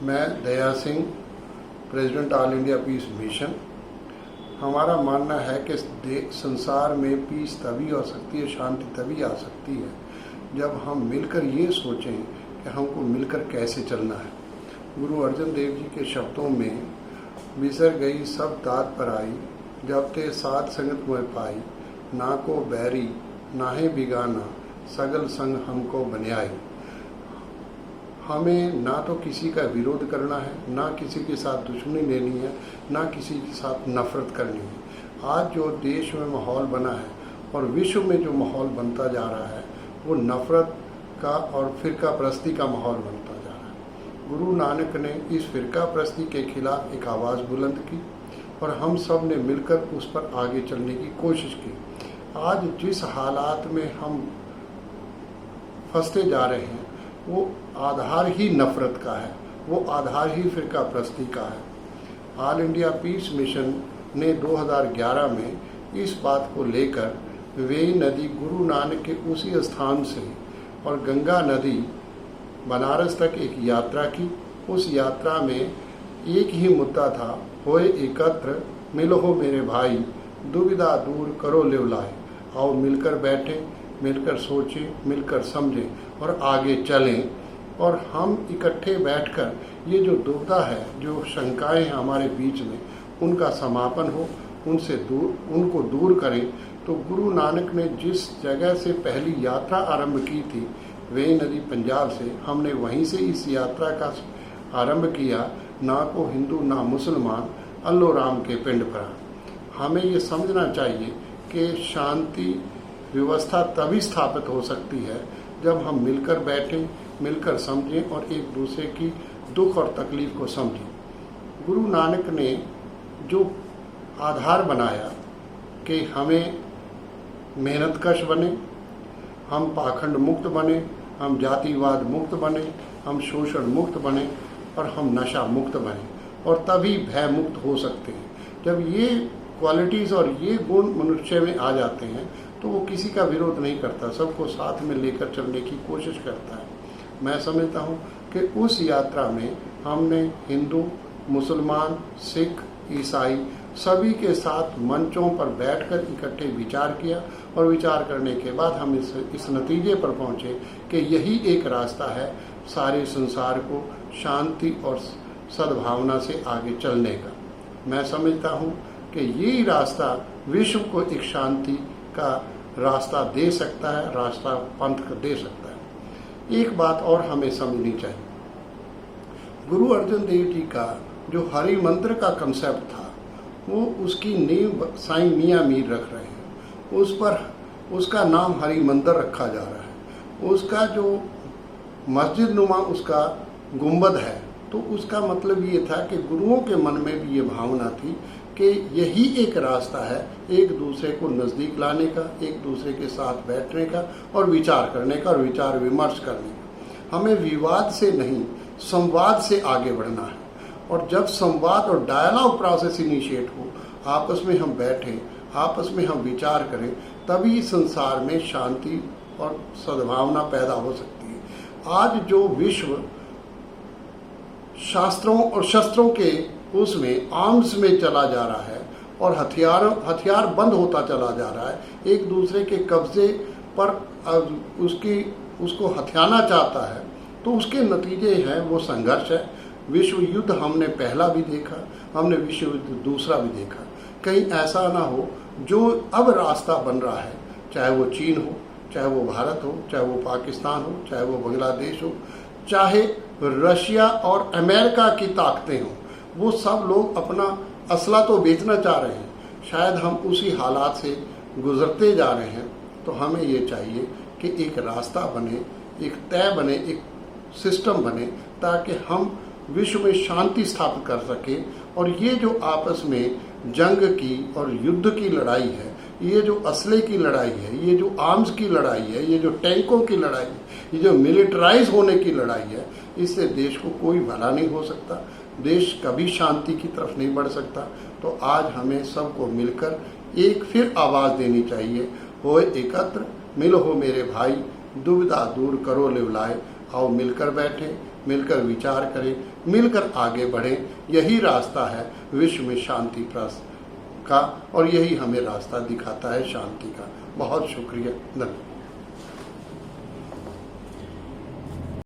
मैं Daya Singh, president all India peace mission. हमारा मानना है कि संसार में पीस तभी आ सकती है, शांति तभी आ सकती है जब हम मिलकर ये सोचें कि हमको मिलकर कैसे चलना है। गुरु अर्जन देव जी के शब्दों में बिसर गई सब दात पर आई, जब ते साध संगत मोह पाई, ना को बैरी नाहे बिगाना, सगल संग हमको बन्याई। हमें ना तो किसी का विरोध करना है, ना किसी के साथ दुश्मनी लेनी है, ना किसी के साथ नफरत करनी है। आज जो देश में माहौल बना है और विश्व में जो माहौल बनता जा रहा है वो नफरत का और फिरका परस्ती का माहौल बनता जा रहा है। गुरु नानक ने इस फिरका परस्ती के खिलाफ एक आवाज़ बुलंद की और हम सब ने मिलकर उस पर आगे चलने की कोशिश की। आज जिस हालात में हम फंसते जा रहे हैं वो आधार ही नफरत का है, वो आधार ही फिरका परस्ती का है। ऑल इंडिया पीस मिशन ने 2011 में इस बात को लेकर वेई नदी गुरु नानक के उसी स्थान से और गंगा नदी बनारस तक एक यात्रा की। उस यात्रा में एक ही मुद्दा था, होए एकत्र मिलो हो मेरे भाई, दुविधा दूर करो लेवलाए। आओ मिलकर बैठें, मिलकर सोचें, मिलकर समझें और आगे चलें। और हम इकट्ठे बैठकर ये जो दुविधा है, जो शंकाएं हैं हमारे बीच में, उनका समापन हो, उनको दूर करें। तो गुरु नानक ने जिस जगह से पहली यात्रा आरंभ की थी, वेई नदी पंजाब से, हमने वहीं से इस यात्रा का आरंभ किया। ना को हिंदू ना मुसलमान, अल्लो राम के पिंड पर। हमें ये समझना चाहिए कि शांति व्यवस्था तभी स्थापित हो सकती है जब हम मिलकर बैठें, मिलकर समझें और एक दूसरे की दुख और तकलीफ को समझें। गुरु नानक ने जो आधार बनाया कि हमें मेहनतकश बने, हम पाखंड मुक्त बने, हम जातिवाद मुक्त बने, हम शोषण मुक्त बने और हम नशा मुक्त बने, और तभी भय मुक्त हो सकते हैं। जब ये क्वालिटीज़ और ये गुण मनुष्य में आ जाते हैं तो वो किसी का विरोध नहीं करता, सबको साथ में लेकर चलने की कोशिश करता है। मैं समझता हूँ कि उस यात्रा में हमने हिंदू, मुसलमान, सिख, ईसाई सभी के साथ मंचों पर बैठकर इकट्ठे विचार किया और विचार करने के बाद हम इस नतीजे पर पहुँचे कि यही एक रास्ता है सारे संसार को शांति और सद्भावना से आगे चलने का। मैं समझता हूँ कि यही रास्ता विश्व को एक शांति का रास्ता दे सकता है, रास्ता पंथ को दे सकता है। एक बात और हमें समझनी चाहिए, गुरु अर्जन देव जी का जो हरि मंत्र का कंसेप्ट था वो उसकी नींव साईं मियाँ मीर रख रहे हैं। उस पर उसका नाम हरि मंत्र रखा जा रहा है। उसका जो मस्जिद नुमा उसका गुंबद है, तो उसका मतलब ये था कि गुरुओं के मन में भी ये भावना थी कि यही एक रास्ता है एक दूसरे को नज़दीक लाने का, एक दूसरे के साथ बैठने का और विचार करने का और विचार विमर्श करने का। हमें विवाद से नहीं, संवाद से आगे बढ़ना है। और जब संवाद और डायलॉग प्रोसेस इनिशिएट हो, आपस में हम बैठें, आपस में हम विचार करें, तभी संसार में शांति और सद्भावना पैदा हो सकती है। आज जो विश्व शास्त्रों और शस्त्रों के उसमें आर्म्स में चला जा रहा है और हथियार बंद होता चला जा रहा है, एक दूसरे के कब्जे पर उसको हथियाना चाहता है, तो उसके नतीजे हैं वो संघर्ष है। विश्व युद्ध हमने पहला भी देखा, हमने विश्व युद्ध दूसरा भी देखा। कहीं ऐसा ना हो जो अब रास्ता बन रहा है, चाहे वो चीन हो, चाहे वो भारत हो, चाहे वो पाकिस्तान हो, चाहे वो बांग्लादेश हो, चाहे रशिया और अमेरिका की ताकतें हों, वो सब लोग अपना असला तो बेचना चाह रहे हैं। शायद हम उसी हालात से गुजरते जा रहे हैं। तो हमें ये चाहिए कि एक रास्ता बने, एक तय बने, एक सिस्टम बने, ताकि हम विश्व में शांति स्थापित कर सकें। और ये जो आपस में जंग की और युद्ध की लड़ाई है, ये जो असले की लड़ाई है, ये जो आर्म्स की लड़ाई है, ये जो टैंकों की लड़ाई है, ये जो मिलिटराइज होने की लड़ाई है, इससे देश को कोई भला नहीं हो सकता, देश कभी शांति की तरफ नहीं बढ़ सकता। तो आज हमें सबको मिलकर एक फिर आवाज़ देनी चाहिए, होए एकत्र मिलो हो मेरे भाई, दुविधा दूर करो लेवलाए। आओ मिलकर बैठें, मिलकर विचार करें, मिलकर आगे बढ़ें। यही रास्ता है विश्व में शांति का, और यही हमें रास्ता दिखाता है शांति का। बहुत शुक्रिया, धन्यवाद।